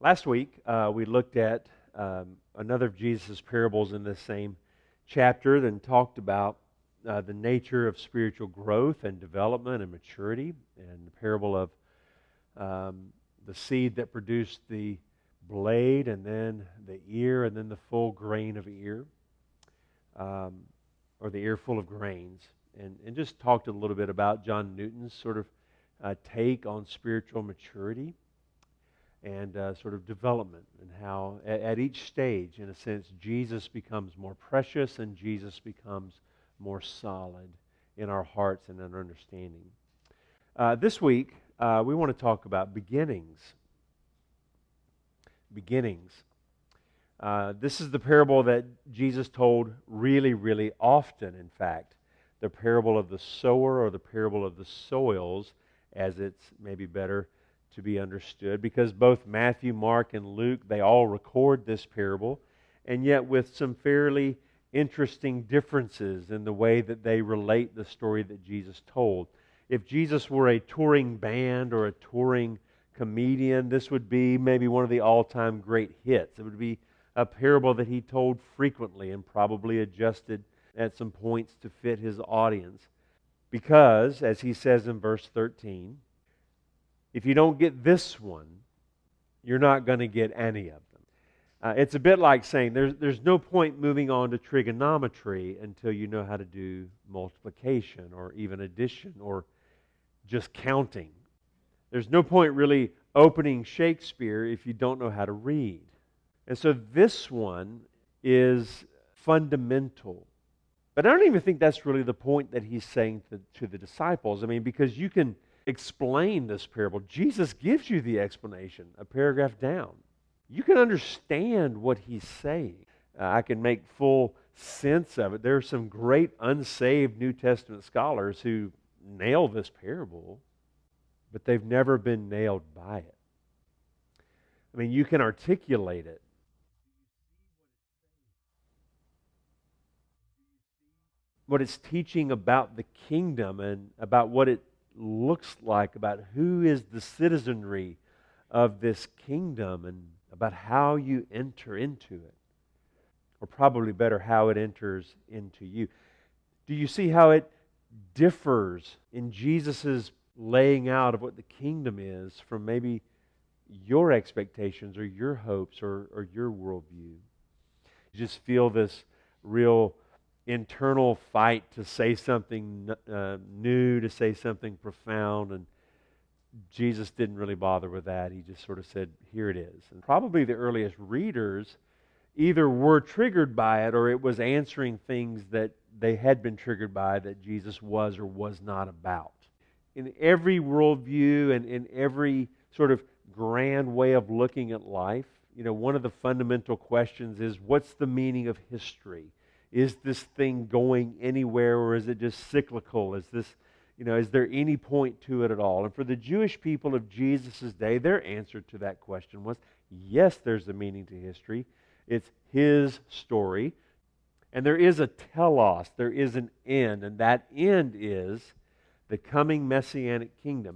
Last week, we looked at another of Jesus' parables in this same chapter and talked about the nature of spiritual growth and development and maturity, and the parable of the seed that produced the blade and then the ear and then the full grain of ear, or the ear full of grains, and just talked a little bit about John Newton's sort of take on spiritual maturity and sort of development, and how at each stage, in a sense, Jesus becomes more precious and Jesus becomes more solid in our hearts and in our understanding. This week, we want to talk about beginnings. Beginnings. This is the parable that Jesus told really, really often, in fact. The parable of the sower, or the parable of the soils, as it's maybe better to be understood, because both Matthew, Mark, and Luke, they all record this parable, and yet with some fairly interesting differences in the way that they relate the story that Jesus told. If Jesus were a touring band or a touring comedian, this would be maybe one of the all-time great hits. It would be a parable that he told frequently and probably adjusted at some points to fit his audience. Because, as he says in verse 13, if you don't get this one, you're not going to get any of them. It's a bit like saying there's no point moving on to trigonometry until you know how to do multiplication or even addition or just counting. There's no point really opening Shakespeare if you don't know how to read. And so this one is fundamental. But I don't even think that's really the point that he's saying to the disciples. I mean, because you can explain this parable. Jesus gives you the explanation, a paragraph down. You can understand what he's saying. I can make full sense of it. There are some great unsaved New Testament scholars who nail this parable, but they've never been nailed by it. I mean, you can articulate it. What it's teaching about the kingdom and about what it looks like, about who is the citizenry of this kingdom, and about how you enter into it. Or probably better, how it enters into you. Do you see how it differs in Jesus' laying out of what the kingdom is from maybe your expectations or your hopes or your worldview? You just feel this real internal fight to say something new, to say something profound, and Jesus didn't really bother with that. He just sort of said, here it is. And probably the earliest readers either were triggered by it, or it was answering things that they had been triggered by that Jesus was or was not about. In every worldview and in every sort of grand way of looking at life, one of the fundamental questions is, what's the meaning of history? Is this thing going anywhere, or is it just cyclical? Is there any point to it at all? And for the Jewish people of Jesus' day, their answer to that question was, yes, there's a meaning to history. It's his story. And there is a telos, there is an end, and that end is the coming Messianic kingdom.